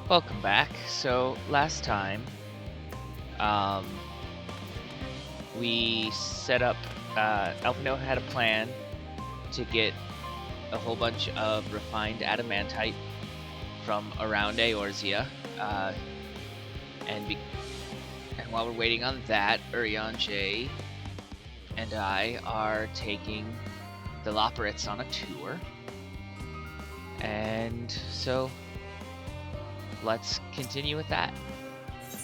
Welcome back. So last time, um, we set up. Elfino had a plan to get a whole bunch of refined adamantite from around Eorzea, and while we're waiting on that, Urian J and I are taking the Loporits on a tour, and so let's continue with that.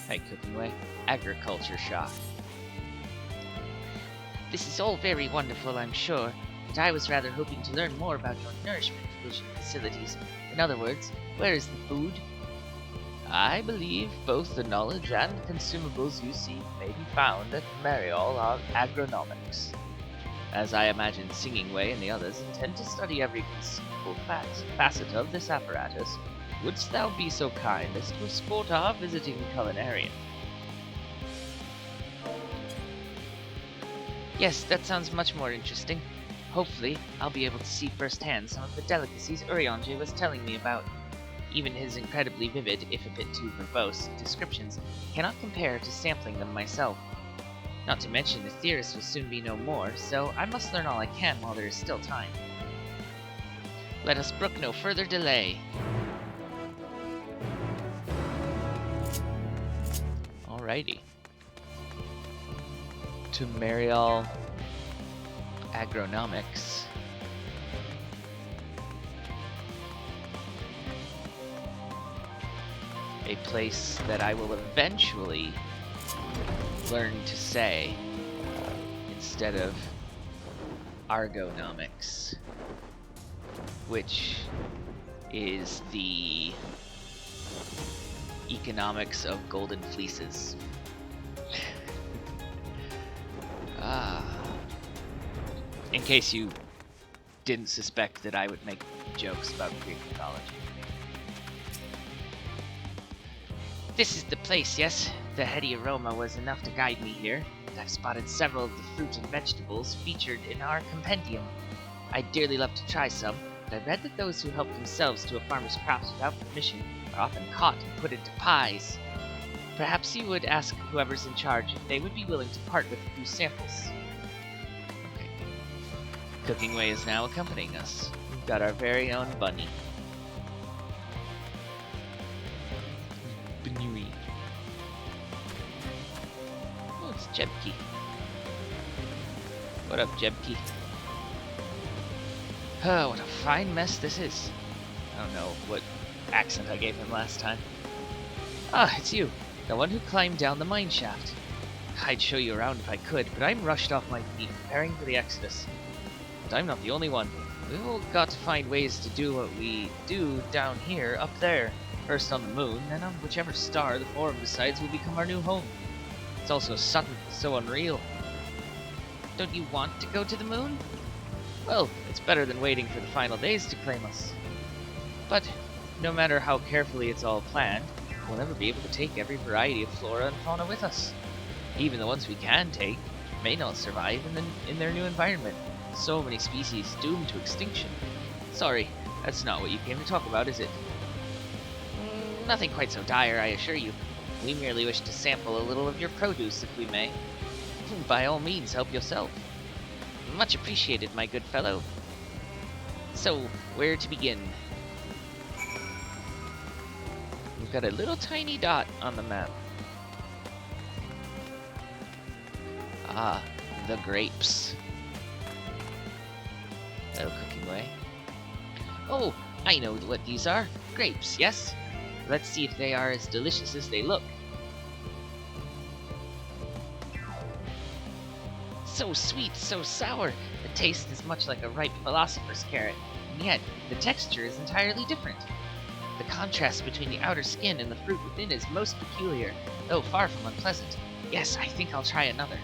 Hey, Cooking Way. Agriculture shock. This is all very wonderful, I'm sure, but I was rather hoping to learn more about your nourishment provision facilities. In other words, where is the food? I believe both the knowledge and consumables you seek may be found at Mariol on Agronomics. As I imagine Singing Way and the others intend to study every conceivable facet of this apparatus, wouldst thou be so kind as to escort our visiting culinarian? Yes, that sounds much more interesting. Hopefully, I'll be able to see firsthand some of the delicacies Urianger was telling me about. Even his incredibly vivid, if a bit too verbose, descriptions cannot compare to sampling them myself. Not to mention the theorist will soon be no more, so I must learn all I can while there is still time. Let us brook no further delay. Alrighty. To Mariol Agronomics. A place that I will eventually learn to say instead of Argonomics, which is the economics of golden fleeces. In case you didn't suspect that I would make jokes about Greek mythology. This is the place, yes? The heady aroma was enough to guide me here, and I've spotted several of the fruit and vegetables featured in our compendium. I'd dearly love to try some, but I read that those who help themselves to a farmer's crops without permission are often caught and put into pies. Perhaps you would ask whoever's in charge if they would be willing to part with a few samples. Okay. Cooking Way is now accompanying us. We've got our very own bunny. Bunny. Oh, it's Jebke. What up, Jebke? Oh, what a fine mess this is. I don't know what accent I gave him last time. Ah, it's you. The one who climbed down the mine shaft. I'd show you around if I could, but I'm rushed off my feet preparing for the exodus. But I'm not the only one. We've all got to find ways to do what we do down here, up there. First on the moon, then on whichever star the Forum decides will become our new home. It's all so sudden, so unreal. Don't you want to go to the moon? Well, it's better than waiting for the final days to claim us. But no matter how carefully it's all planned, we'll never be able to take every variety of flora and fauna with us. Even the ones we can take may not survive in their new environment. So many species doomed to extinction. Sorry, that's not what you came to talk about, is it? Nothing quite so dire, I assure you. We merely wish to sample a little of your produce, if we may. By all means, help yourself. Much appreciated, my good fellow. So, where to begin? We've got a little tiny dot on the map. Ah, the grapes. Hello, Cooking Way. Oh, I know what these are. Grapes, yes? Let's see if they are as delicious as they look. So sweet, so sour. The taste is much like a ripe philosopher's carrot, and yet the texture is entirely different. The contrast between the outer skin and the fruit within is most peculiar, though far from unpleasant. Yes, I think I'll try another.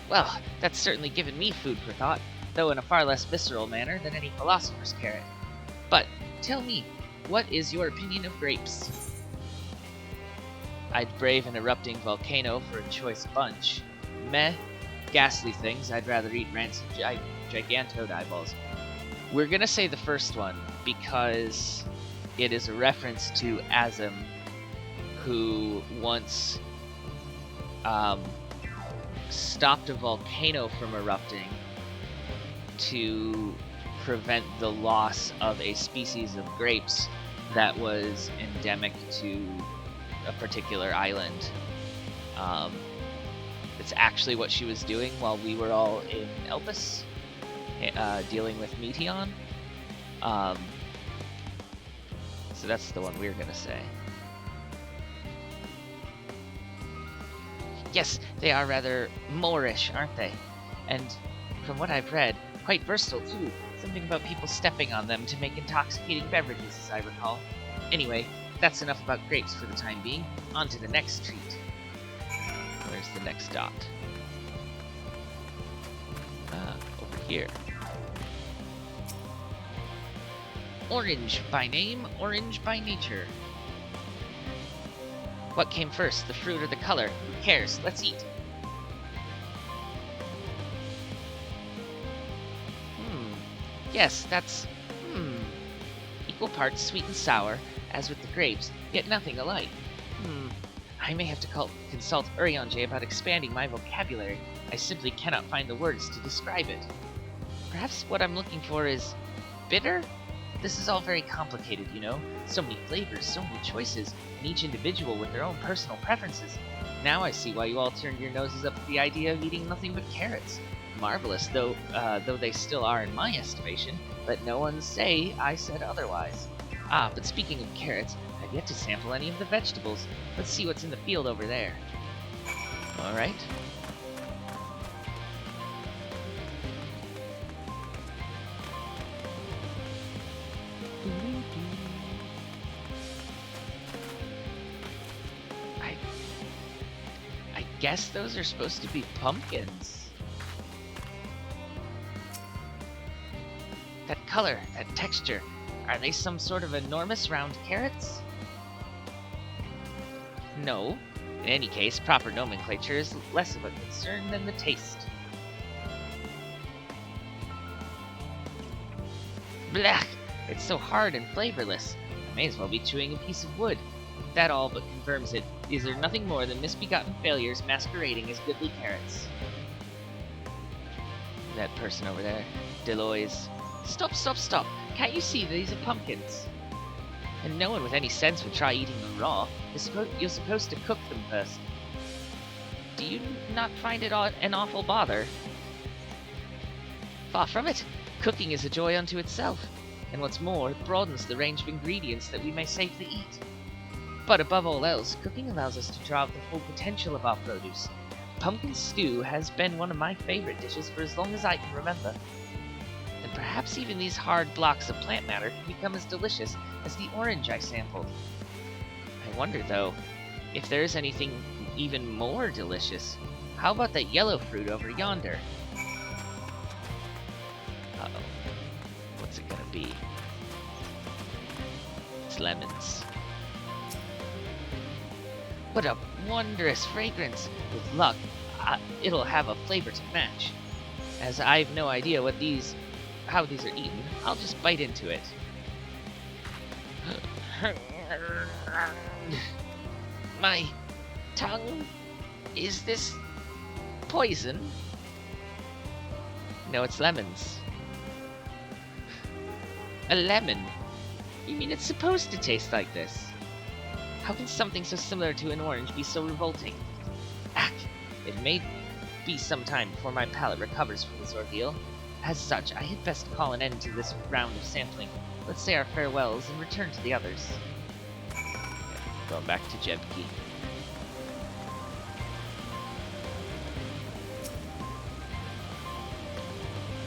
Well, that's certainly given me food for thought, though in a far less visceral manner than any philosopher's carrot. But, tell me, what is your opinion of grapes? I'd brave an erupting volcano for a choice bunch. Meh. Ghastly things, I'd rather eat rancid gigantode eyeballs. We're gonna say the first one because it is a reference to Azim, who once stopped a volcano from erupting to prevent the loss of a species of grapes that was endemic to a particular island. It's actually what she was doing while we were all in Elpis, dealing with Meteon. So that's the one we're gonna say. Yes, they are rather Moorish, aren't they? And from what I've read, quite versatile too. Something about people stepping on them to make intoxicating beverages, as I recall. Anyway, that's enough about grapes for the time being. On to the next treat. Where's the next dot? Over here. Orange by name, orange by nature. What came first, the fruit or the color? Who cares? Let's eat. Yes, that's... equal parts sweet and sour, as with the grapes, yet nothing alike. I may have to consult Urianger about expanding my vocabulary. I simply cannot find the words to describe it. Perhaps what I'm looking for is... bitter? This is all very complicated, you know? So many flavors, so many choices, and each individual with their own personal preferences. Now I see why you all turned your noses up at the idea of eating nothing but carrots. Marvelous, though they still are in my estimation, let no one say I said otherwise. Ah, but speaking of carrots, I've yet to sample any of the vegetables. Let's see what's in the field over there. Alright. I guess those are supposed to be pumpkins. That color, that texture, are they some sort of enormous round carrots? No. In any case, proper nomenclature is less of a concern than the taste. Blech! It's so hard and flavorless. I may as well be chewing a piece of wood. That all but confirms it. These are nothing more than misbegotten failures masquerading as goodly carrots. That person over there, Deloise. Stop, stop, stop! Can't you see these are pumpkins? And no one with any sense would try eating them raw. You're supposed to cook them first. Do you not find it an awful bother? Far from it. Cooking is a joy unto itself. And what's more, it broadens the range of ingredients that we may safely eat. But above all else, cooking allows us to draw out the full potential of our produce. Pumpkin stew has been one of my favorite dishes for as long as I can remember. And perhaps even these hard blocks of plant matter can become as delicious as the orange I sampled. I wonder, though, if there is anything even more delicious. How about that yellow fruit over yonder? Uh-oh. What's it gonna be? It's lemons. What a wondrous fragrance! With luck, it'll have a flavor to match. As I've no idea how these are eaten, I'll just bite into it. My tongue? Is this poison? No, it's lemons. A lemon? You mean it's supposed to taste like this? How can something so similar to an orange be so revolting? Ack! It may be some time before my palate recovers from this ordeal. As such, I had best call an end to this round of sampling. Let's say our farewells and return to the others. Going back to Jebki.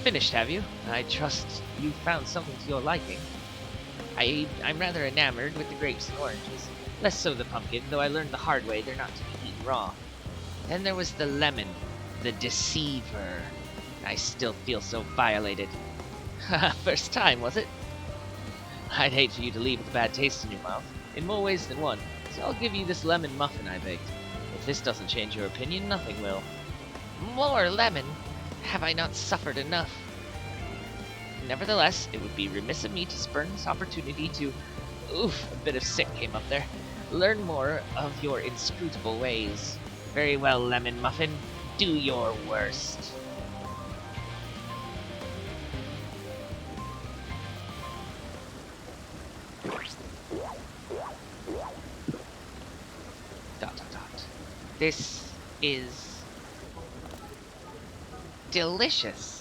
Finished, have you? I trust you found something to your liking. I'm rather enamored with the grapes and oranges. Less so the pumpkin, though I learned the hard way they're not to be eaten raw. Then there was the lemon, the deceiver. I still feel so violated. Haha, first time, was it? I'd hate for you to leave with a bad taste in your mouth, in more ways than one, so I'll give you this lemon muffin I baked. If this doesn't change your opinion, nothing will. More lemon? Have I not suffered enough? Nevertheless, it would be remiss of me to spurn this opportunity to... Oof, a bit of sick came up there. Learn more of your inscrutable ways. Very well, Lemon Muffin. Do your worst. Dot dot dot. This is delicious.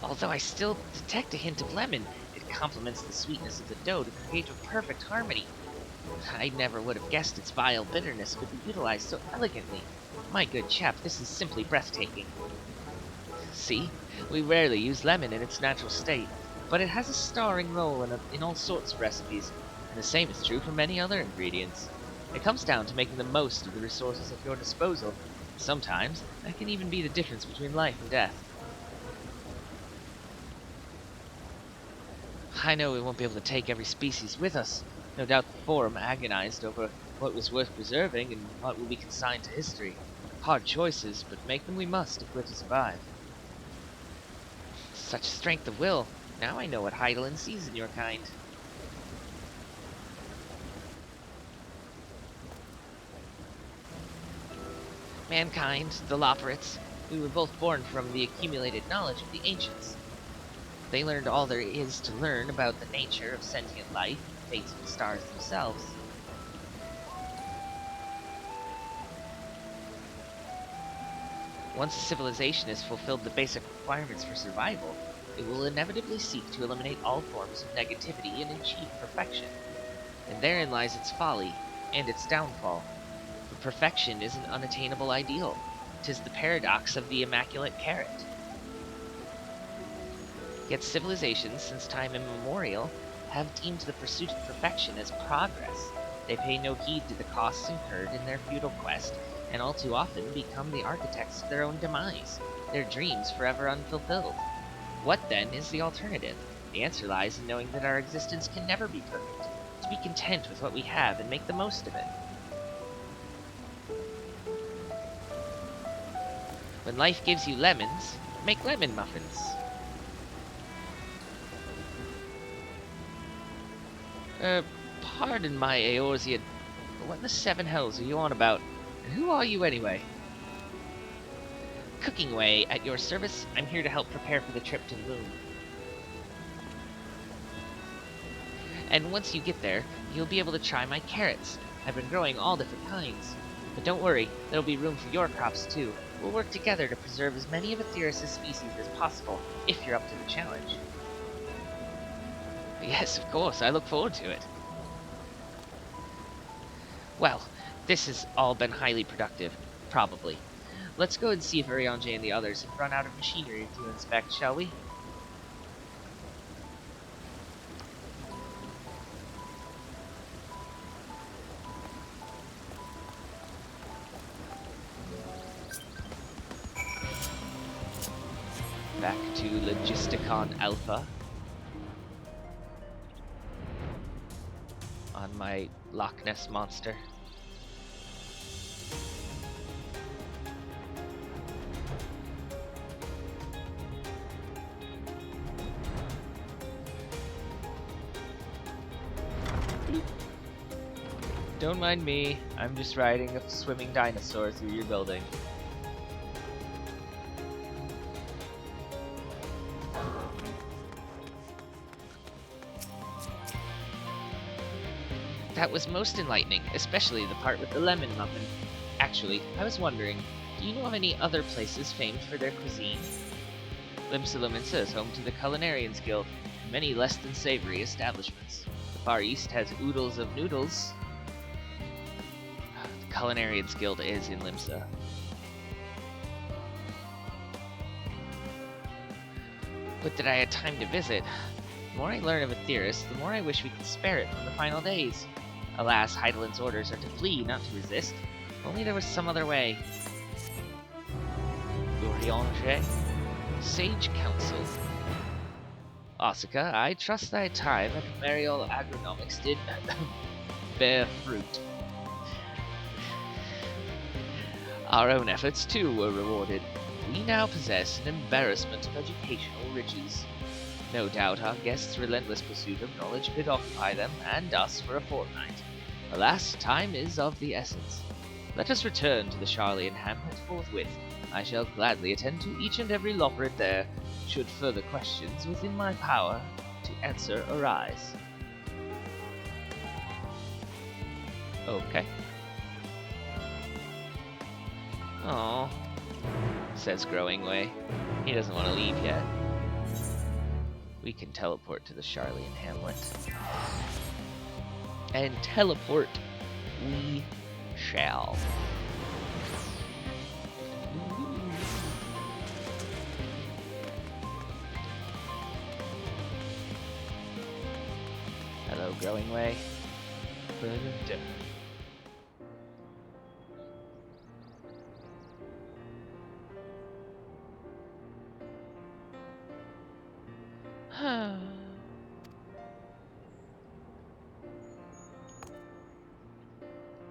Although I still detect a hint of lemon, it complements the sweetness of the dough to create a perfect harmony. I never would have guessed its vile bitterness could be utilized so elegantly. My good chap, this is simply breathtaking. See, we rarely use lemon in its natural state, but it has a starring role in all sorts of recipes, and the same is true for many other ingredients. It comes down to making the most of the resources at your disposal. Sometimes, that can even be the difference between life and death. I know we won't be able to take every species with us. No doubt the Forum agonized over what was worth preserving and what will be consigned to history. Hard choices, but make them we must if we're to survive. Such strength of will. Now I know what Heidelin sees in your kind. Mankind, the Loporits, we were both born from the accumulated knowledge of the ancients. They learned all there is to learn about the nature of sentient life and the fates of the stars themselves. Once a civilization has fulfilled the basic requirements for survival, it will inevitably seek to eliminate all forms of negativity and achieve perfection. And therein lies its folly, and its downfall. For perfection is an unattainable ideal. 'Tis the paradox of the immaculate carrot. Yet civilizations, since time immemorial, have deemed the pursuit of perfection as progress. They pay no heed to the costs incurred in their futile quest, and all too often become the architects of their own demise, their dreams forever unfulfilled. What, then, is the alternative? The answer lies in knowing that our existence can never be perfect, to be content with what we have and make the most of it. When life gives you lemons, make lemon muffins. Pardon my Eorzean, but what in the seven hells are you on about? And who are you anyway? Cooking Way, at your service. I'm here to help prepare for the trip to the moon. And once you get there, you'll be able to try my carrots. I've been growing all different kinds. But don't worry, there'll be room for your crops too. We'll work together to preserve as many of Aetheris' species as possible, if you're up to the challenge. Yes, of course, I look forward to it. Well, this has all been highly productive, probably. Let's go and see if Urianger and the others have run out of machinery to inspect, shall we? Back to Logisticon Alpha. On my Loch Ness monster. Bloop. Don't mind me, I'm just riding a swimming dinosaur through your building. That was most enlightening, especially the part with the lemon muffin. Actually, I was wondering, do you know of any other places famed for their cuisine? Limsa is home to the Culinarians Guild, and many less than savory establishments. The Far East has oodles of noodles. The Culinarians Guild is in Limsa. But that I had time to visit. The more I learn of Aetheris, the more I wish we could spare it from the final days. Alas, Heidelin's orders are to flee, not to resist. If only there was some other way. Urianger, Sage Council. Asuka, I trust thy time at Mariol Agronomics did bear fruit. Our own efforts, too, were rewarded. We now possess an embarrassment of educational riches. No doubt our guests' relentless pursuit of knowledge could occupy them and us for a fortnight. Alas, time is of the essence. Let us return to the Charlian hamlet forthwith. I shall gladly attend to each and every loprit there, should further questions within my power to answer arise. Okay. Oh, says Growing Way. He doesn't want to leave yet. We can teleport to the Charlian hamlet. And teleport we shall. Hello, Growing Way.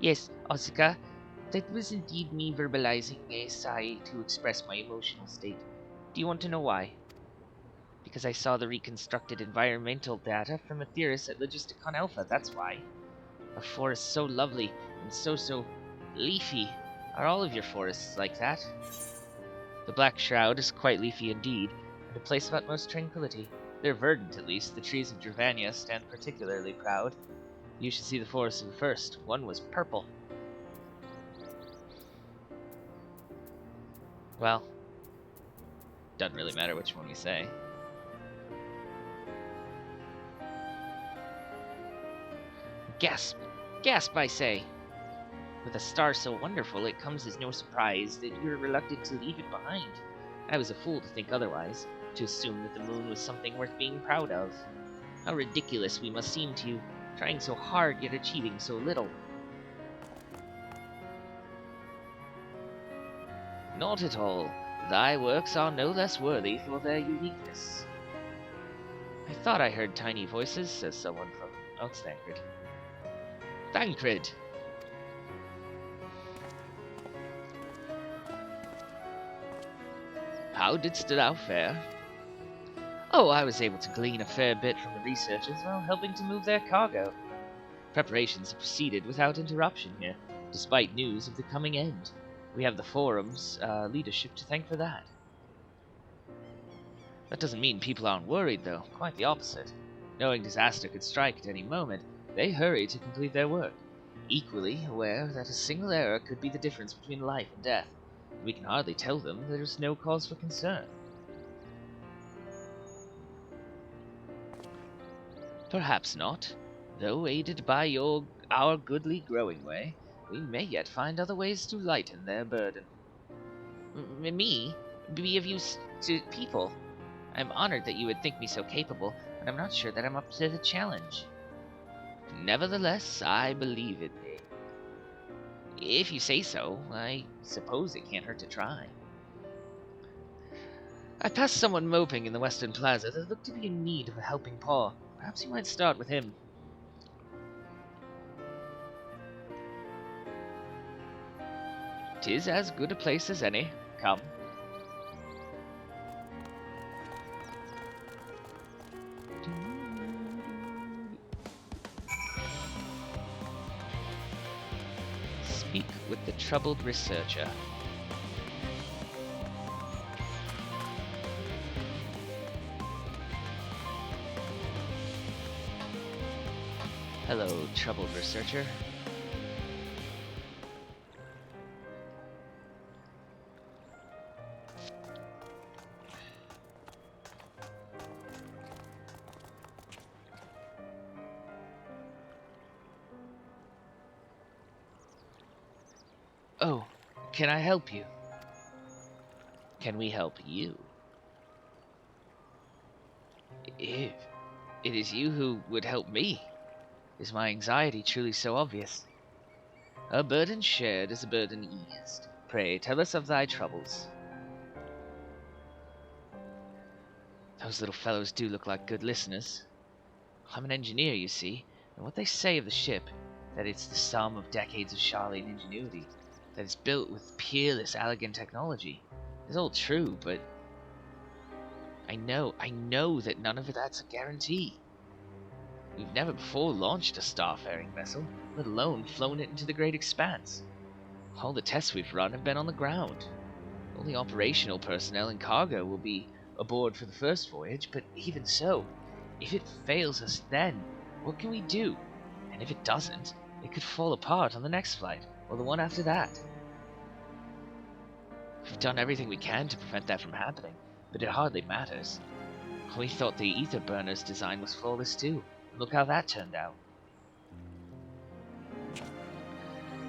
Yes, Asuka, that was indeed me verbalizing a sigh to express my emotional state. Do you want to know why? Because I saw the reconstructed environmental data from a theorist at Logisticon Alpha, that's why. A forest so lovely and so leafy. Are all of your forests like that? The Black Shroud is quite leafy indeed, and a place of utmost tranquility. They're verdant, at least. The trees of Dravania stand particularly proud. You should see the forest of the first. One was purple. Well, doesn't really matter which one we say. Gasp! Gasp, I say! With a star so wonderful, it comes as no surprise that you're reluctant to leave it behind. I was a fool to think otherwise, to assume that the moon was something worth being proud of. How ridiculous we must seem to you, trying so hard yet achieving so little. Not at all. Thy works are no less worthy for their uniqueness. I thought I heard tiny voices, says someone from... Oh, it's Thancred. Thancred! How didst thou fare? Oh, I was able to glean a fair bit from the researchers while helping to move their cargo. Preparations have proceeded without interruption here, despite news of the coming end. We have the Forum's leadership to thank for that. That doesn't mean people aren't worried, though. Quite the opposite. Knowing disaster could strike at any moment, they hurry to complete their work, equally aware that a single error could be the difference between life and death. We can hardly tell them there is no cause for concern. Perhaps not, though aided by our goodly Growing Way, we may yet find other ways to lighten their burden. Me? Be of use to people? I'm honored that you would think me so capable, and I'm not sure that I'm up to the challenge. Nevertheless, I believe in thee. If you say so, I suppose it can't hurt to try. I passed someone moping in the Western Plaza that looked to be in need of a helping paw. Perhaps you might start with him. "'Tis as good a place as any. Come." Speak with the troubled researcher. Hello, troubled researcher. Oh, can I help you? Can we help you? If it is you who would help me, is my anxiety truly so obvious? A burden shared is a burden eased. Pray, tell us of thy troubles. Those little fellows do look like good listeners. I'm an engineer, you see, and what they say of the ship, that it's the sum of decades of Charlian ingenuity, that is built with peerless, elegant technology. It's all true, but I know that none of that's a guarantee. We've never before launched a starfaring vessel, let alone flown it into the great expanse. All the tests we've run have been on the ground. Only operational personnel and cargo will be aboard for the first voyage, but even so, if it fails us then, what can we do? And if it doesn't, it could fall apart on the next flight, or the one after that. We've done everything we can to prevent that from happening, but it hardly matters. We thought the ether burner's design was flawless too. Look how that turned out.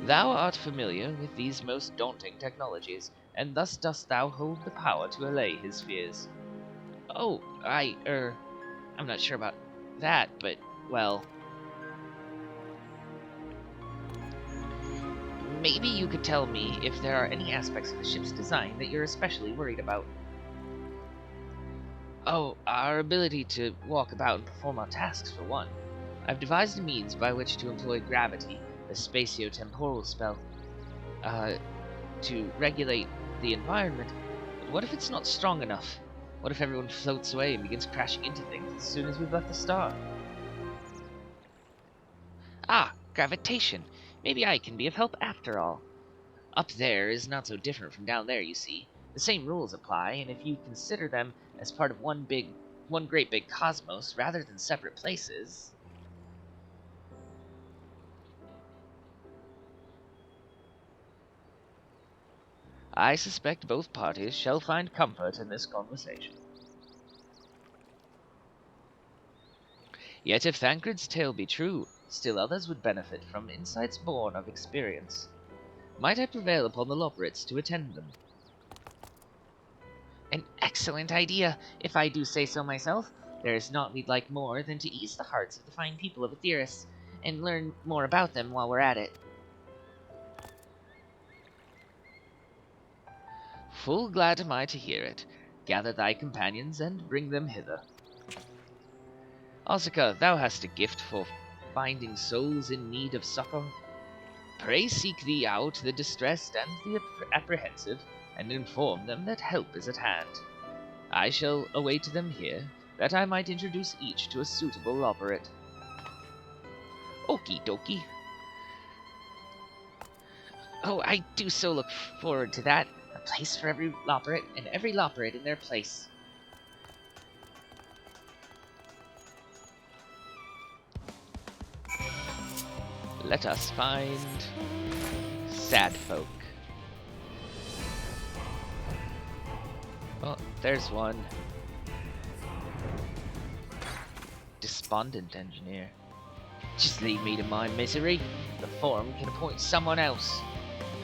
Thou art familiar with these most daunting technologies, and thus dost thou hold the power to allay his fears. Oh, I'm not sure about that, but, well... Maybe you could tell me if there are any aspects of the ship's design that you're especially worried about. Oh, our ability to walk about and perform our tasks, for one. I've devised a means by which to employ gravity, a spatio-temporal spell, to regulate the environment. But what if it's not strong enough? What if everyone floats away and begins crashing into things as soon as we've left the star? Ah, gravitation. Maybe I can be of help after all. Up there is not so different from down there, you see. The same rules apply, and if you consider them as part of one great big cosmos rather than separate places... I suspect both parties shall find comfort in this conversation. Yet if Thancred's tale be true, still others would benefit from insights born of experience. Might I prevail upon the Loporrits to attend them? An excellent idea, if I do say so myself. There is naught we'd like more than to ease the hearts of the fine people of Aetheris, and learn more about them while we're at it. Full glad am I to hear it. Gather thy companions, and bring them hither. Asuka, thou hast a gift for finding souls in need of succor. Pray seek thee out the distressed and the apprehensive, and inform them that help is at hand. I shall await them here, that I might introduce each to a suitable Loporrit. Okie dokie. Oh, I do so look forward to that. A place for every Loporrit, and every Loporrit in their place. Let us find sad folk. Oh, there's one. Despondent engineer. Just leave me to my misery. The forum can appoint someone else.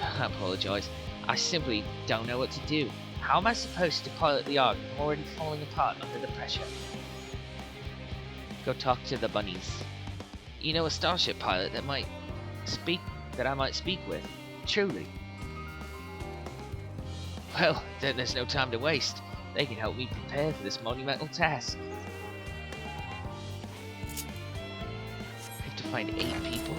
I apologize. I simply don't know what to do. How am I supposed to pilot the Ark if I'm already falling apart under the pressure? Go talk to the bunnies. You know a starship pilot that I might speak with? Truly. Well, then there's no time to waste. They can help me prepare for this monumental task. I have to find 8 people.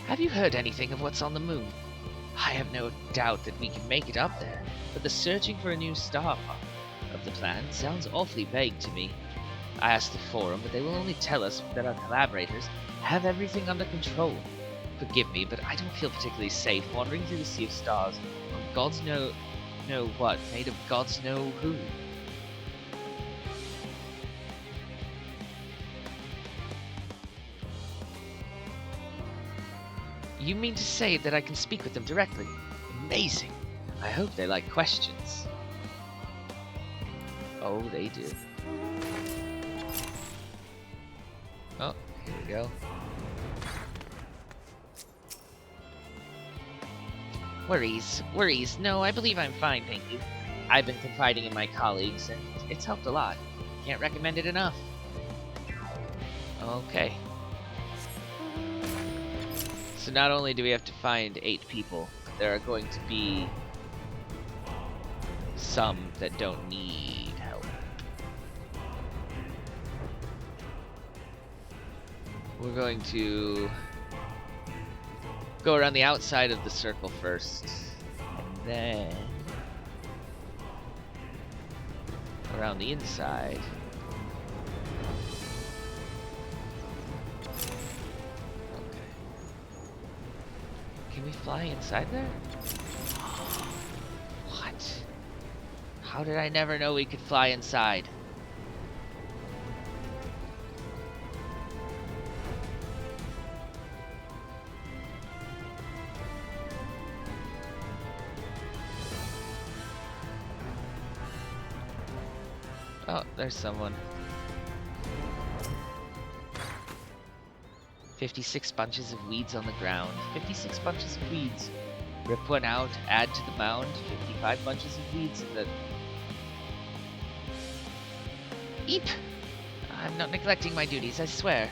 Have you heard anything of what's on the moon? I have no doubt that we can make it up there, but the searching for a new star part of the plan sounds awfully vague to me. I asked the forum, but they will only tell us that our collaborators have everything under control. Forgive me, but I don't feel particularly safe wandering through the sea of stars on gods know what, made of gods know who. You mean to say that I can speak with them directly? Amazing! I hope they like questions. Oh, they do. Oh, here we go. Worries. No, I believe I'm fine, thank you. I've been confiding in my colleagues, and it's helped a lot. Can't recommend it enough. Okay. So not only do we have to find 8 people, there are going to be some that don't need help. we're going to go around the outside of the circle first, and then around the inside. Okay. Can we fly inside there? What? How did I never know we could fly inside? Oh, there's someone. 56 bunches of weeds on the ground. 56 bunches of weeds. Rip one out, add to the mound. 55 bunches of weeds in the... Eep! I'm not neglecting my duties, I swear.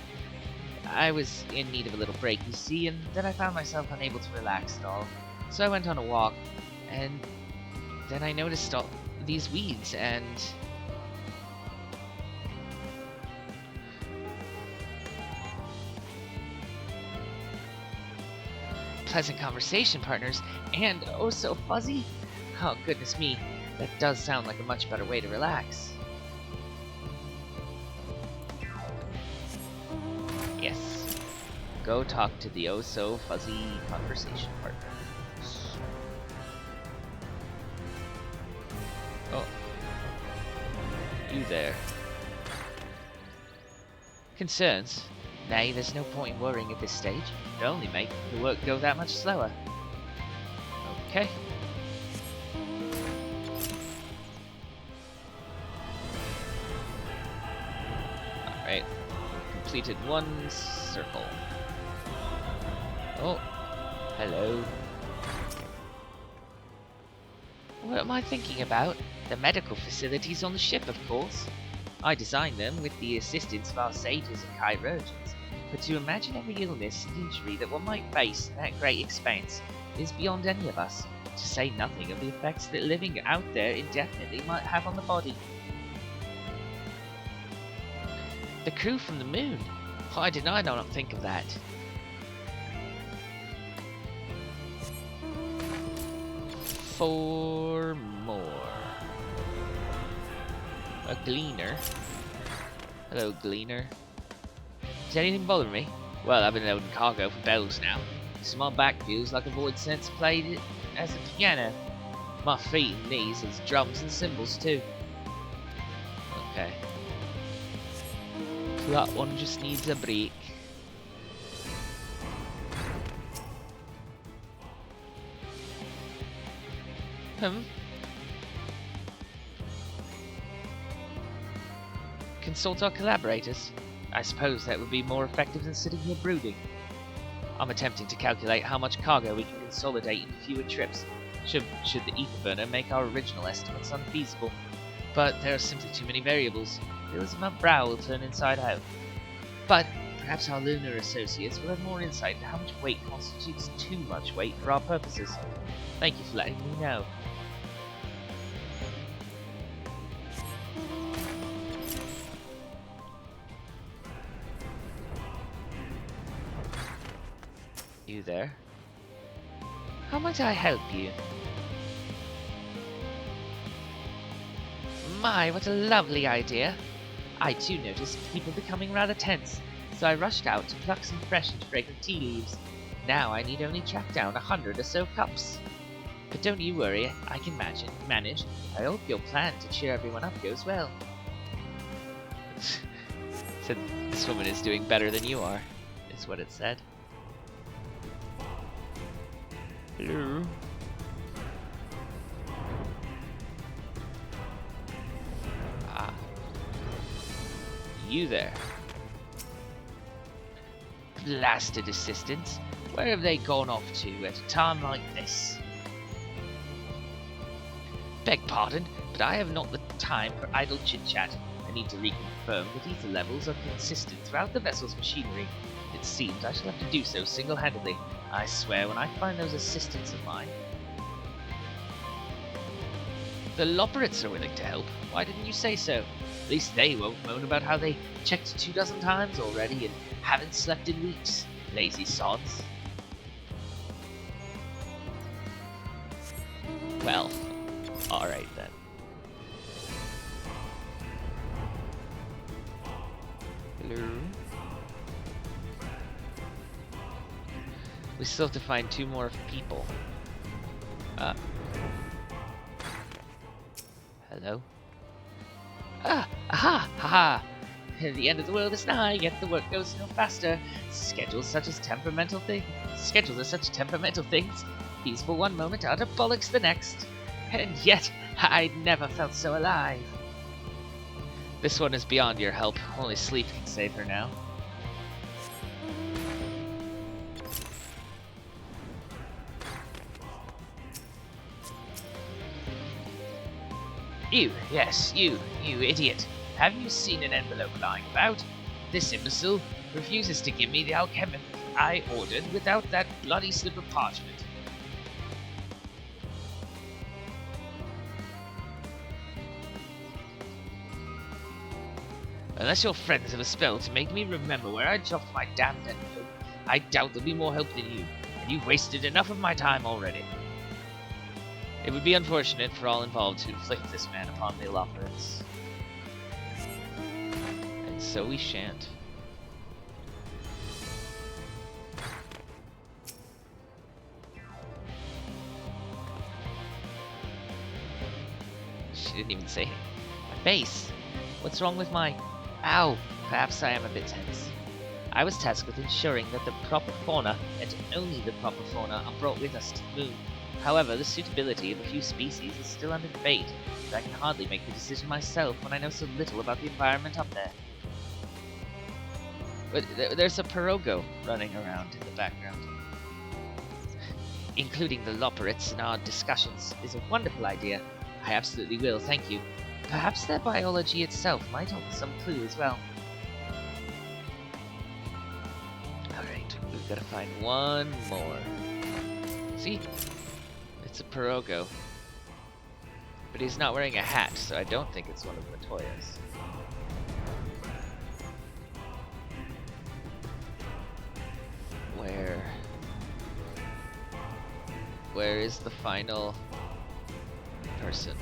I was in need of a little break, you see, and then I found myself unable to relax at all. So I went on a walk, and then I noticed all these weeds, and... pleasant conversation partners, and oh so fuzzy. Oh goodness me, that does sound like a much better way to relax. Yes, go talk to the oh so fuzzy conversation partners. Oh, you there. Concerns? Nay, there's no point in worrying at this stage. It'll only make the work go that much slower. Okay. Alright. Completed one circle. Oh. Hello. What am I thinking about? The medical facilities on the ship, of course. I designed them with the assistance of our sages and chirurgeons. But to imagine every illness and injury that one might face in that great expanse is beyond any of us, to say nothing of the effects that living out there indefinitely might have on the body. The crew from the moon? Why did I not think of that? Four more. A gleaner. Hello, gleaner. Is anything bothering me? Well, I've been loading cargo for bells now, so my back feels like a void sense played it as a piano. My feet and knees as drums and cymbals too. Okay. That one just needs a break. Consult our collaborators. I suppose that would be more effective than sitting here brooding. I'm attempting to calculate how much cargo we can consolidate in fewer trips, should the ether burner make our original estimates unfeasible. But there are simply too many variables. Feels as if my brow will turn inside out. But perhaps our lunar associates will have more insight into how much weight constitutes too much weight for our purposes. Thank you for letting me know. You there? How might I help you? My, what a lovely idea! I too noticed people becoming rather tense, so I rushed out to pluck some fresh and fragrant tea leaves. Now I need only track down 100 or so cups. But don't you worry, I can manage. I hope your plan to cheer everyone up goes well. Said this woman is doing better than you are, is what it said. Hello. Ah. You there. Blasted assistants. Where have they gone off to at a time like this? Beg pardon, but I have not the time for idle chit-chat. I need to reconfirm that ether levels are consistent throughout the vessel's machinery. It seems I shall have to do so single-handedly. I swear when I find those assistants of mine. The Loporits are willing to help. Why didn't you say so? At least they won't moan about how they checked 24 times already and haven't slept in weeks. Lazy sods. Well, alright then. Hello? We still have to find 2 more people. Hello? Aha! Haha! The end of the world is nigh, yet the work goes no faster. Schedules are such temperamental things. Peaceful one moment, utter bollocks the next. And yet, I never felt so alive. This one is beyond your help. Only sleep can save her now. You, yes, you idiot. Have you seen an envelope lying about? This imbecile refuses to give me the alchemy I ordered without that bloody slip of parchment. Unless your friends have a spell to make me remember where I dropped my damned envelope, I doubt they'll be more help than you, and you've wasted enough of my time already. It would be unfortunate for all involved to inflict this man upon the Loppers. And so we shan't. She didn't even say anything. My face! What's wrong with my... Ow! Perhaps I am a bit tense. I was tasked with ensuring that the proper fauna, and only the proper fauna, are brought with us to the moon. However, the suitability of a few species is still under debate, and I can hardly make the decision myself when I know so little about the environment up there. But there's a pirogo running around in the background. Including the Loporits in our discussions is a wonderful idea. I absolutely will, thank you. Perhaps their biology itself might offer some clue as well. Alright, we've got to find one more. See? It's a pirogo. But he's not wearing a hat, so I don't think it's one of Matoya's. Where is the final person?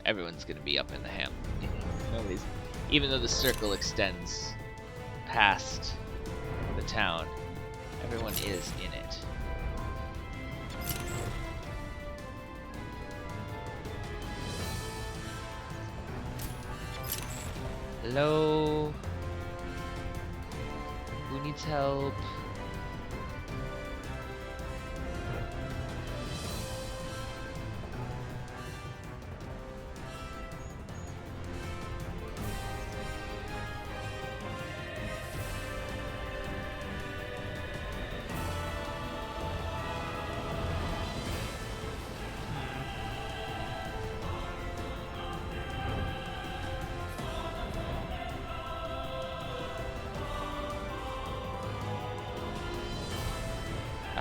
Everyone's gonna be up in the ham. Nobody's, even though the circle extends past the town, everyone is in it. Hello? Who needs help?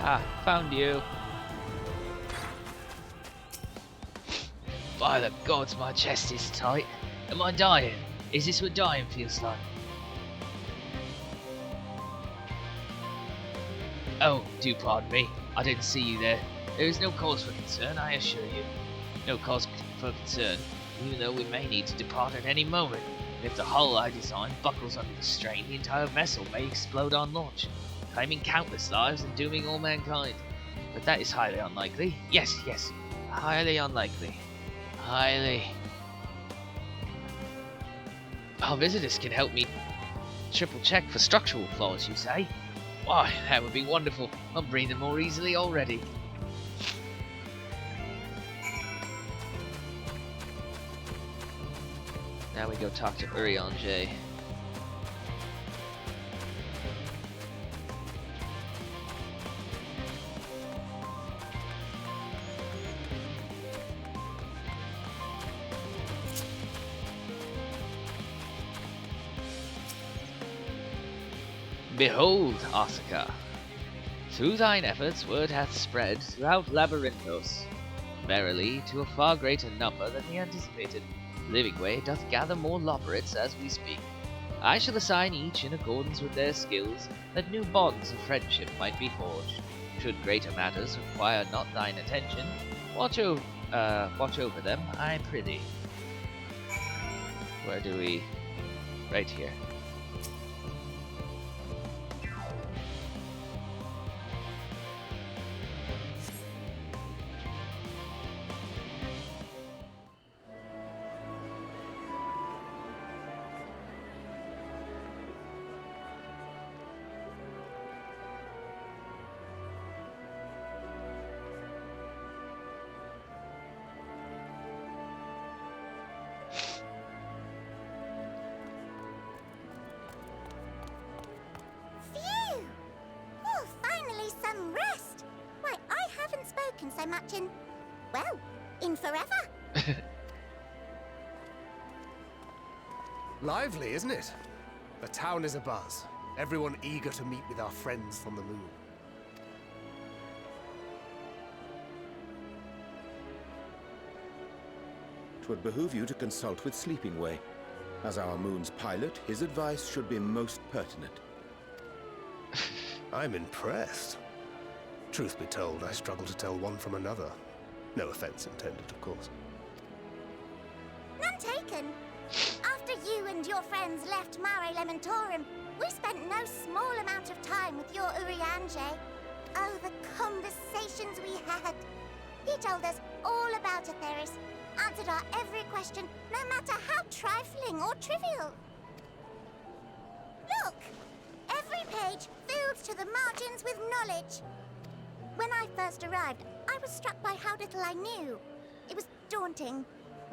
Ah, found you. By the gods, my chest is tight. Am I dying? Is this what dying feels like? Oh, do pardon me. I didn't see you there. There is no cause for concern, I assure you. No cause for concern, even though we may need to depart at any moment. If the hull I designed buckles under the strain, the entire vessel may explode on launch, claiming countless lives and dooming all mankind. But that is highly unlikely. Yes, highly unlikely. Highly. Our visitors can help me triple check for structural flaws, you say? Why, that would be wonderful. I'm breathing more easily already. Now we go talk to Urianger. Behold, Asuka, through thine efforts word hath spread throughout Labyrinthos. Verily, to a far greater number than we anticipated, Living Way doth gather more loborits as we speak. I shall assign each in accordance with their skills, that new bonds of friendship might be forged. Should greater matters require not thine attention, watch over them, I prithee. Where do we... Right here. Phew! Oh, finally some rest. Why, I haven't spoken so much in, well, in forever. Lively, isn't it? The town is abuzz. Everyone eager to meet with our friends from the moon. Twould behoove you to consult with Sleeping Way. As our moon's pilot, his advice should be most pertinent. I'm impressed. Truth be told, I struggle to tell one from another. No offense intended, of course. None taken. After you and your friends left Mare Elementorum, we spent no small amount of time with your Urianger. Oh, the conversations we had. He told us all about Atheris, answered our every question, no matter how trifling or trivial. Look! Every page filled to the margins with knowledge. When I first arrived, I was struck by how little I knew. It was daunting.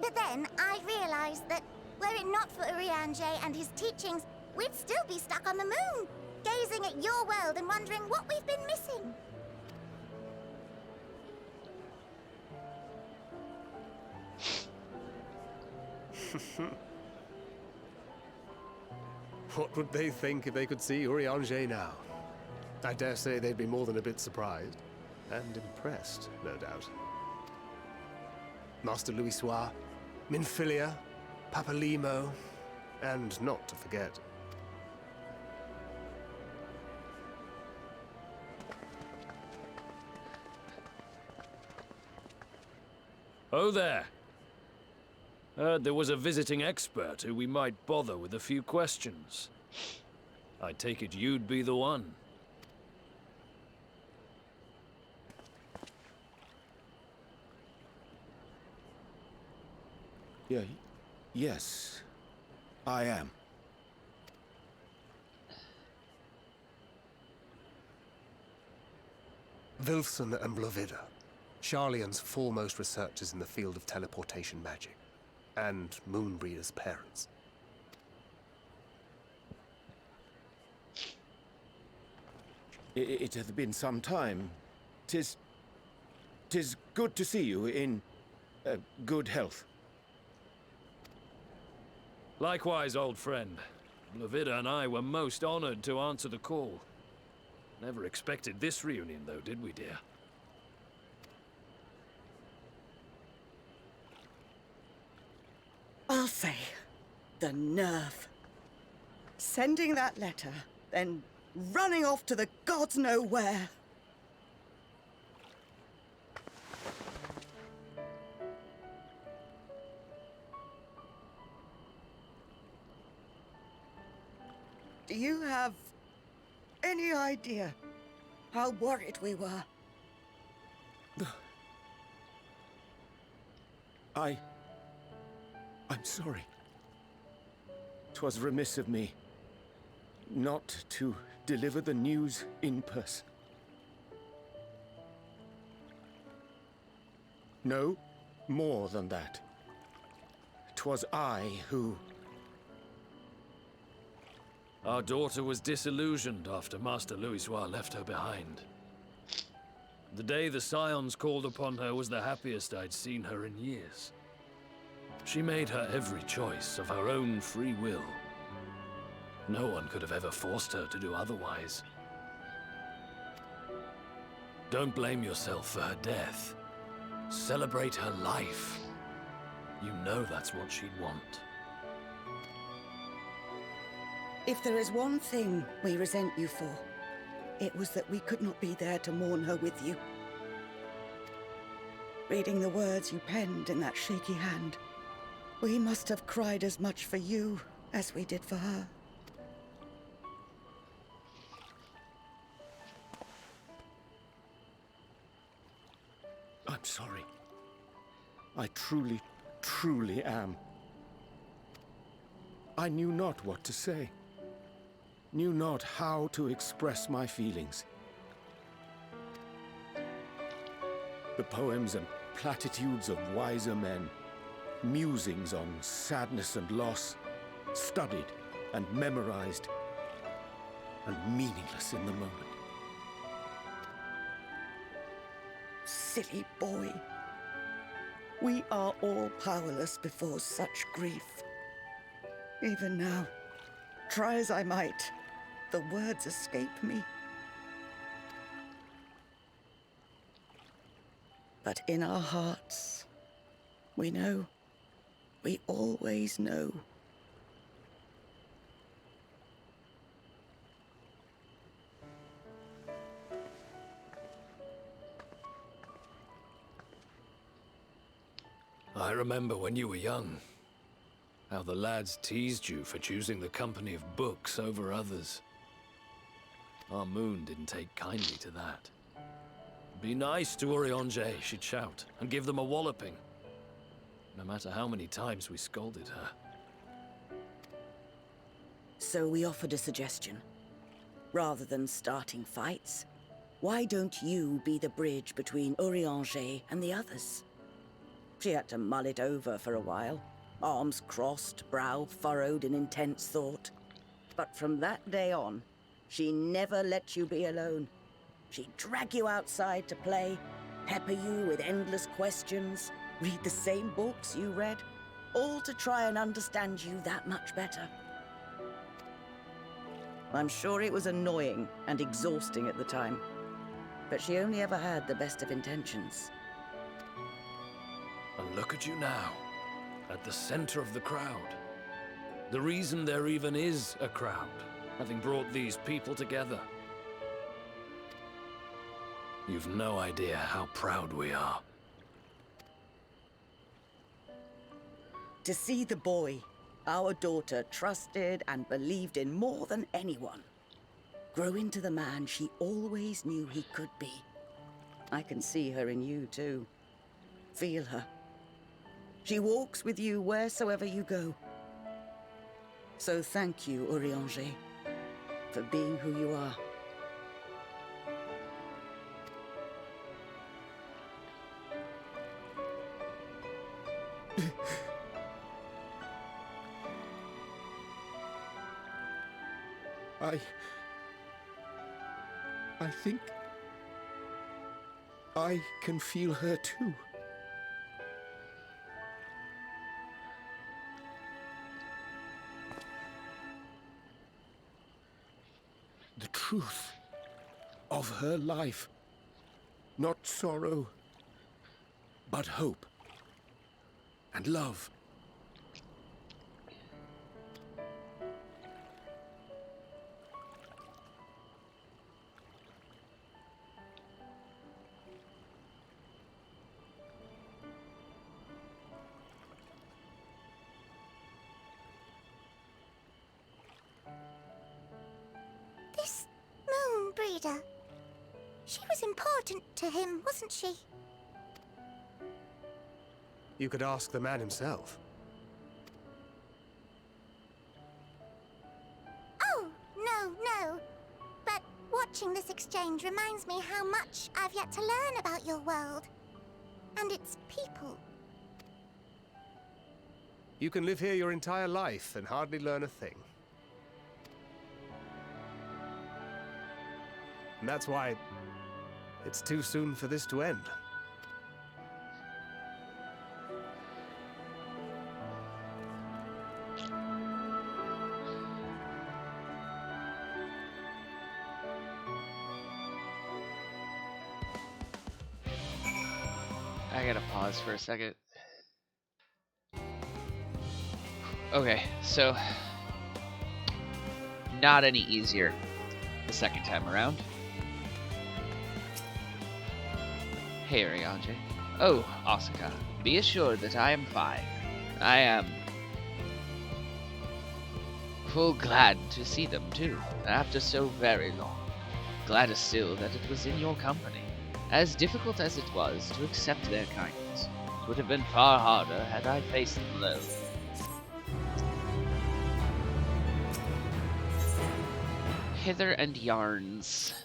But then I realized that, were it not for Urianger and his teachings, we'd still be stuck on the moon, gazing at your world and wondering what we've been missing. What would they think if they could see Urianger now? I dare say they'd be more than a bit surprised. And impressed, no doubt. Master Louisoix, Minfilia, Papalimo, and not to forget... Oh there. Heard there was a visiting expert who we might bother with a few questions. I take it you'd be the one. Yes, I am. Wilson and Blovida, Charlian's foremost researchers in the field of teleportation magic, and Moonbreeder's parents. It hath been some time. 'Tis good to see you in good health. Likewise, old friend. Blovida and I were most honored to answer the call. Never expected this reunion, though, did we, dear? Alfei, the nerve. Sending that letter, then running off to the gods know where. Do you have any idea how worried we were? I'm sorry. 'Twas remiss of me not to deliver the news in person. No, more than that. 'Twas I who... Our daughter was disillusioned after Master Louisoix left her behind. The day the Scions called upon her was the happiest I'd seen her in years. She made her every choice of her own free will. No one could have ever forced her to do otherwise. Don't blame yourself for her death. Celebrate her life. You know that's what she'd want. If there is one thing we resent you for, it was that we could not be there to mourn her with you. Reading the words you penned in that shaky hand, we must have cried as much for you as we did for her. I'm sorry. I truly, truly am. I knew not what to say. Knew not how to express my feelings. The poems and platitudes of wiser men, musings on sadness and loss, studied and memorized, and meaningless in the moment. Silly boy. We are all powerless before such grief. Even now, try as I might, the words escape me. But in our hearts, we know, we always know. I remember when you were young, how the lads teased you for choosing the company of books over others. Our moon didn't take kindly to that. Be nice to Urianger, she'd shout, and give them a walloping. No matter how many times we scolded her. So we offered a suggestion. Rather than starting fights, why don't you be the bridge between Urianger and the others? She had to mull it over for a while, arms crossed, brow furrowed in intense thought. But from that day on, she never let you be alone. She'd drag you outside to play, pepper you with endless questions, read the same books you read, all to try and understand you that much better. I'm sure it was annoying and exhausting at the time, but she only ever had the best of intentions. And look at you now, at the center of the crowd. The reason there even is a crowd, having brought these people together. You've no idea how proud we are. To see the boy, our daughter, trusted and believed in more than anyone, grow into the man she always knew he could be. I can see her in you too. Feel her. She walks with you wheresoever you go. So thank you, Urianger, for being who you are. I think I can feel her too. The truth of her life. Not sorrow, but hope and love. This moon breeder. She was important to him, wasn't she? You could ask the man himself. Oh, no. But watching this exchange reminds me how much I've yet to learn about your world. And its people. You can live here your entire life and hardly learn a thing. And that's why it's too soon for this to end. I gotta pause for a second. Okay, so not any easier the second time around. Hey, Oriange. Oh, Asuka, be assured that I am fine. I am full glad to see them too, after so very long. Gladder still that it was in your company. As difficult as it was to accept their kindness, it would have been far harder had I faced them alone. Hither and yarns.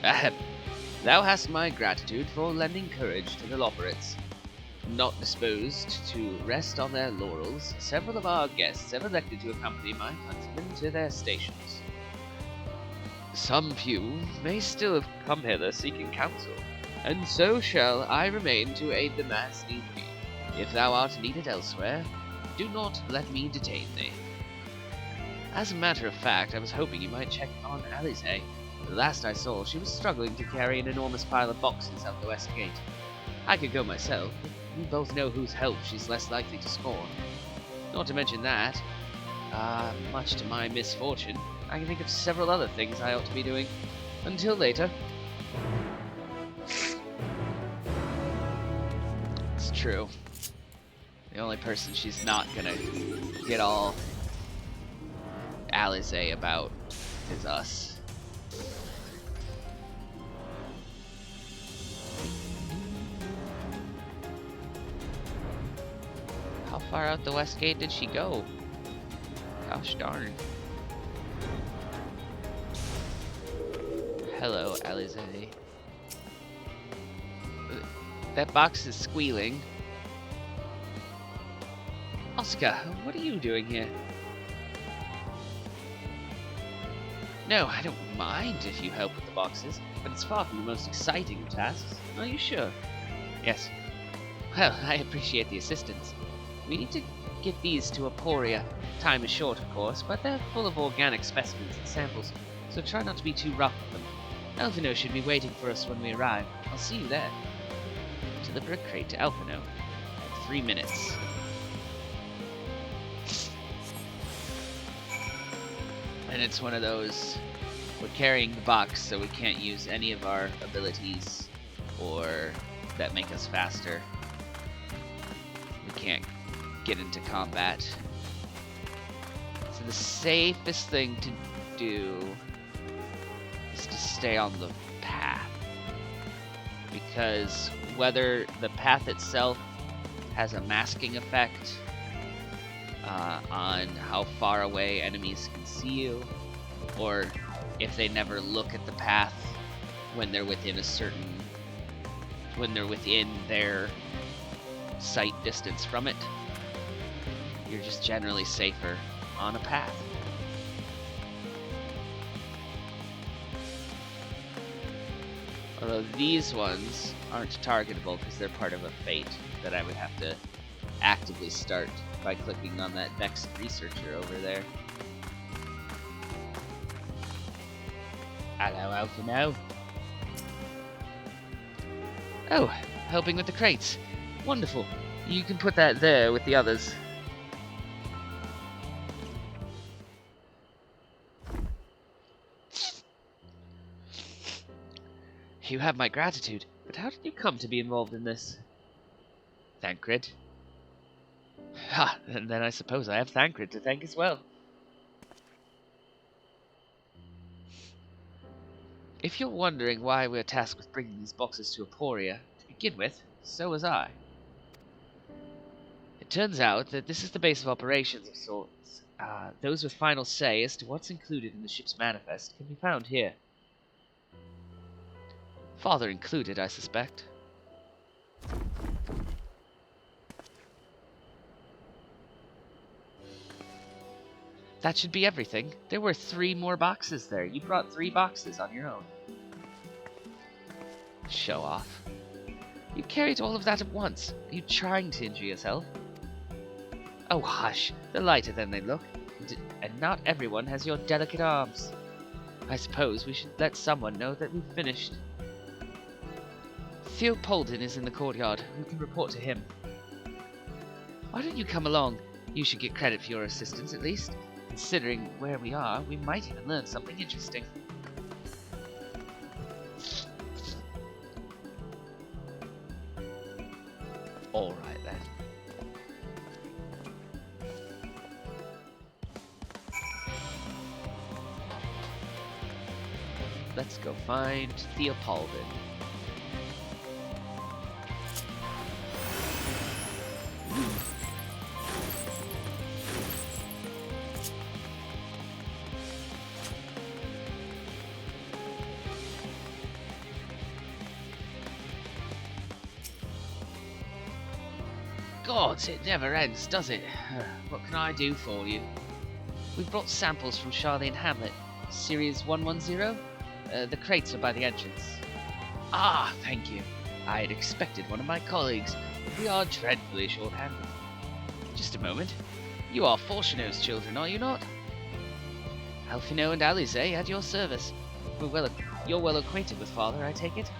Ahem. Thou hast my gratitude for lending courage to the Loperates. Not disposed to rest on their laurels, several of our guests have elected to accompany my countrymen to their stations. Some few may still have come hither seeking counsel, and so shall I remain to aid them as need be. If thou art needed elsewhere, do not let me detain thee. As a matter of fact, I was hoping you might check on Alice. The last I saw, she was struggling to carry an enormous pile of boxes out the west gate. I could go myself, but we both know whose help she's less likely to scorn. Not to mention that, much to my misfortune, I can think of several other things I ought to be doing. Until later. It's true. The only person she's not gonna get all Alize about is us. How far out the west gate did she go? Gosh darn. Hello, Alize. That box is squealing. Asuka, what are you doing here? No, I don't mind if you help with the boxes, but it's far from the most exciting of tasks. Are you sure? Yes. Well, I appreciate the assistance. We need to get these to Aporia. Time is short, of course, but they're full of organic specimens and samples, so try not to be too rough with them. Alphino should be waiting for us when we arrive. I'll see you there. To the brick crate to Alphino. 3 minutes. And it's one of those, we're carrying the box, so we can't use any of our abilities or that make us faster. We can't get into combat. So the safest thing to do is to stay on the path. Because whether the path itself has a masking effect on how far away enemies can see you, or if they never look at the path when they're within their sight distance from it, you're just generally safer on a path. Although these ones aren't targetable because they're part of a fate that I would have to actively start by clicking on that next researcher over there. Hello, Alphino. Oh, helping with the crates. Wonderful. You can put that there with the others. You have my gratitude, but how did you come to be involved in this? Thancred. Ha, and then I suppose I have Thancred to thank as well. If you're wondering why we're tasked with bringing these boxes to Aporia, to begin with, so was I. It turns out that this is the base of operations of sorts. Those with final say as to what's included in the ship's manifest can be found here. Father included, I suspect. That should be everything. There were 3 more boxes there. You brought 3 boxes on your own. Show off. You carried all of that at once. Are you trying to injure yourself? Oh, hush. They're lighter than they look. And not everyone has your delicate arms. I suppose we should let someone know that we've finished. Theopolden is in the courtyard. We can report to him. Why don't you come along? You should get credit for your assistance, at least. Considering where we are, we might even learn something interesting. Alright then. Let's go find Theopolden. God, it never ends, does it? What can I do for you? We've brought samples from Charlene Hamlet. Series 110? The crates are by the entrance. Ah, thank you. I had expected one of my colleagues, but we are dreadfully short-handed. Just a moment. You are Fortuno's children, are you not? Alfino and Alize at your service. You're well acquainted with father, I take it?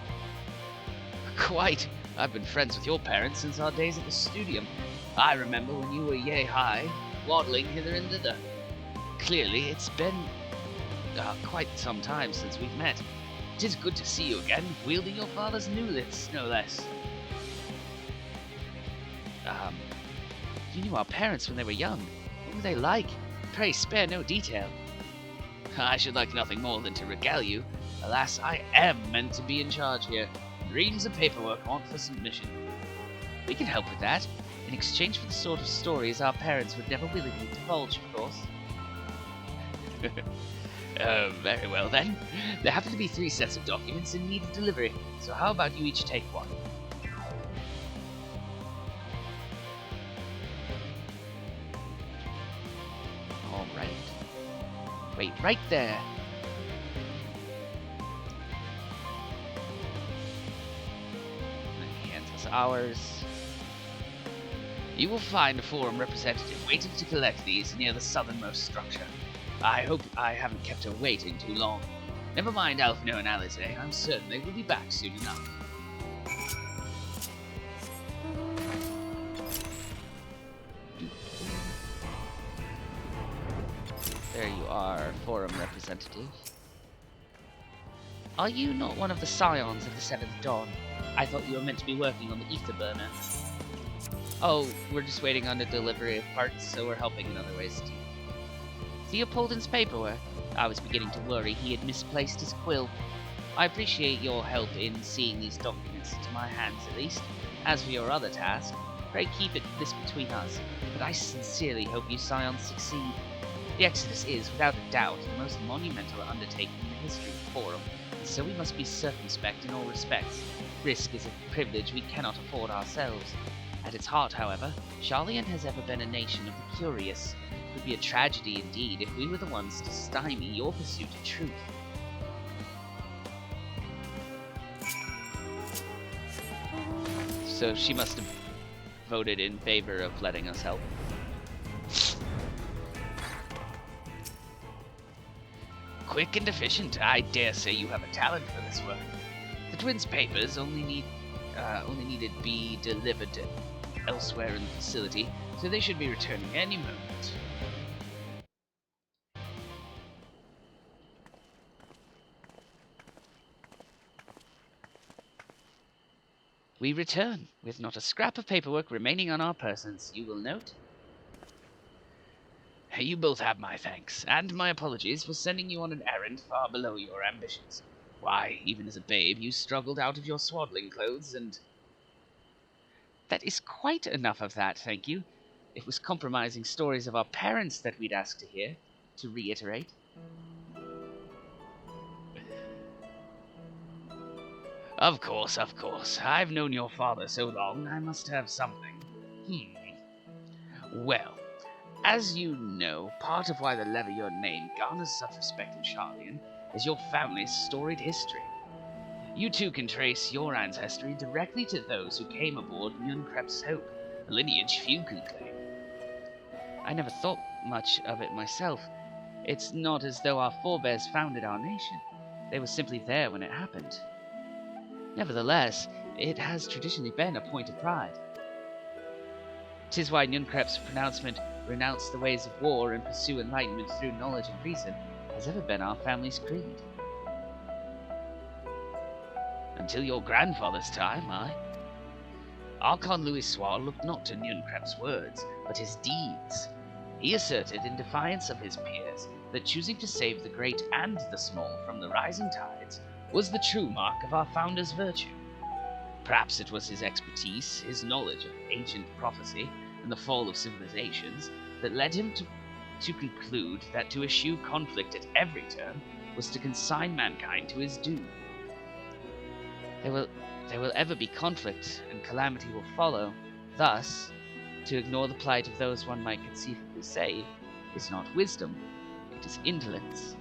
Quite. I've been friends with your parents since our days at the studium. I remember when you were yay high, waddling hither and thither. Clearly, it's been quite some time since we've met. It is good to see you again, wielding your father's newlets, no less. You knew our parents when they were young. What were they like? Pray spare no detail. I should like nothing more than to regale you. Alas, I am meant to be in charge here. Reams of paperwork on for submission. We can help with that, in exchange for the sort of stories our parents would never willingly divulge, of course. Very well then. There happen to be 3 sets of documents in need of delivery, so how about you each take one? Alright. Wait, right there. Ours. You will find a forum representative waiting to collect these near the southernmost structure. I hope I haven't kept her waiting too long. Never mind Alfino and Alize, I'm certain they will be back soon enough. There you are, forum representative. Are you not one of the scions of the Seventh Dawn? I thought you were meant to be working on the ether burner. Oh, we're just waiting on the delivery of parts, so we're helping in other ways too. Theopolden's paperwork? I was beginning to worry he had misplaced his quill. I appreciate your help in seeing these documents into my hands at least. As for your other task, pray keep this between us, but I sincerely hope you scions succeed. The Exodus is, without a doubt, the most monumental undertaking in the history of the Forum, and so we must be circumspect in all respects. Risk is a privilege we cannot afford ourselves. At its heart, however, Charlian has ever been a nation of the curious. It would be a tragedy indeed if we were the ones to stymie your pursuit of truth. So she must have voted in favor of letting us help. Quick and efficient. I dare say you have a talent for this work. The twins' papers only needed to be delivered elsewhere in the facility, so they should be returning any moment. We return, with not a scrap of paperwork remaining on our persons, you will note. You both have my thanks, and my apologies for sending you on an errand far below your ambitions. Why, even as a babe, you struggled out of your swaddling clothes and... That is quite enough of that, thank you. It was compromising stories of our parents that we'd ask to hear, to reiterate. Of course. I've known your father so long, I must have something. Well, as you know, part of why the Levior name garners such respect in Charlian is your family's storied history. You too can trace your ancestry directly to those who came aboard Munkrep's Hope, a lineage few can claim. I never thought much of it myself. It's not as though our forebears founded our nation. They were simply there when it happened. Nevertheless, it has traditionally been a point of pride. 'Tis why Nunkrep's pronouncement, renounce the ways of war and pursue enlightenment through knowledge and reason, has ever been our family's creed. Until your grandfather's time, aye. Archon Louis Soir looked not to Nunkrep's words, but his deeds. He asserted, in defiance of his peers, that choosing to save the great and the small from the rising tides was the true mark of our founder's virtue. Perhaps it was his expertise, his knowledge of ancient prophecy, and the fall of civilizations that led him to conclude that to eschew conflict at every turn was to consign mankind to his doom. There will ever be conflict, and calamity will follow. Thus, to ignore the plight of those one might conceivably save is not wisdom, it is indolence.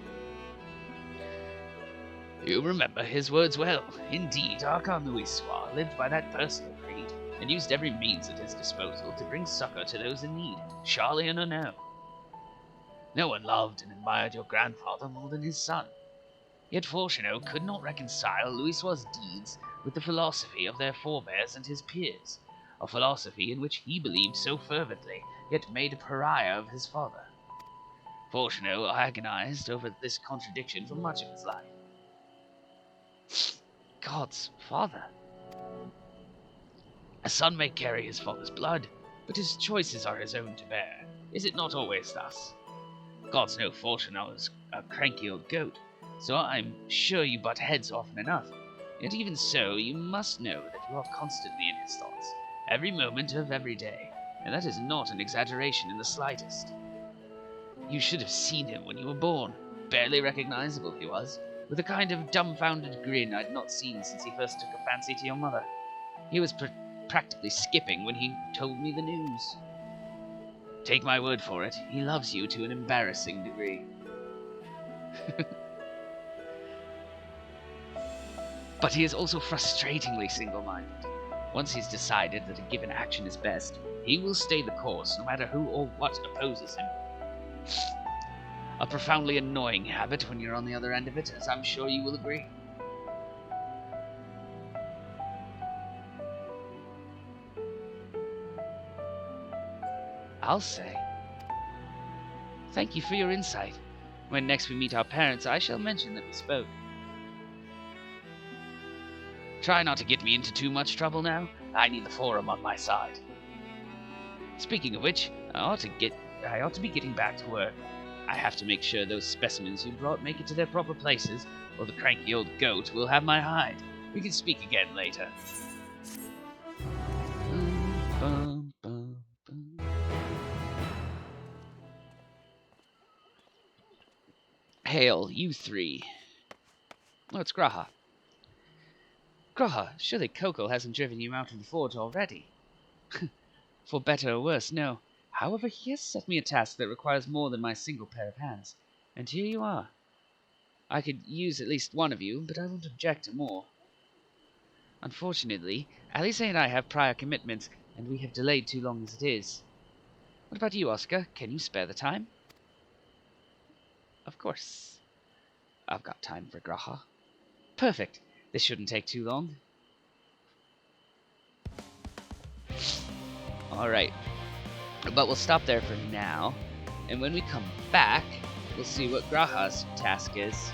You remember his words well. Indeed, Archon Louis Soir lived by that personal creed, and used every means at his disposal to bring succor to those in need, Charlian or no. No one loved and admired your grandfather more than his son. Yet Fortunato could not reconcile Louis Soir's deeds with the philosophy of their forebears and his peers, a philosophy in which he believed so fervently, yet made a pariah of his father. Fortunato agonized over this contradiction for much of his life. God's father. A son may carry his father's blood, but his choices are his own to bear. Is it not always thus? God's no Fortunato is a cranky old goat, so I'm sure you butt heads often enough. Yet even so, you must know that you are constantly in his thoughts, every moment of every day, and that is not an exaggeration in the slightest. You should have seen him when you were born. Barely recognizable he was, with a kind of dumbfounded grin I'd not seen since he first took a fancy to your mother. He was practically skipping when he told me the news. Take my word for it, he loves you to an embarrassing degree. But he is also frustratingly single-minded. Once he's decided that a given action is best, he will stay the course no matter who or what opposes him. A profoundly annoying habit when you're on the other end of it, as I'm sure you will agree. I'll say. Thank you for your insight. When next we meet our parents, I shall mention that we spoke. Try not to get me into too much trouble now. I need the forum on my side. Speaking of which, I ought to be getting back to work. I have to make sure those specimens you brought make it to their proper places, or the cranky old goat will have my hide. We can speak again later. Hail, you three. Oh, it's Graha. Graha, surely Coco hasn't driven you out of the forge already. For better or worse, no. However, he has set me a task that requires more than my single pair of hands, and here you are. I could use at least one of you, but I won't object to more. Unfortunately, Alice and I have prior commitments, and we have delayed too long as it is. What about you, Oscar? Can you spare the time? Of course. I've got time for Graha. Perfect. This shouldn't take too long. Alright. But we'll stop there for now. And when we come back, we'll see what Graha's task is.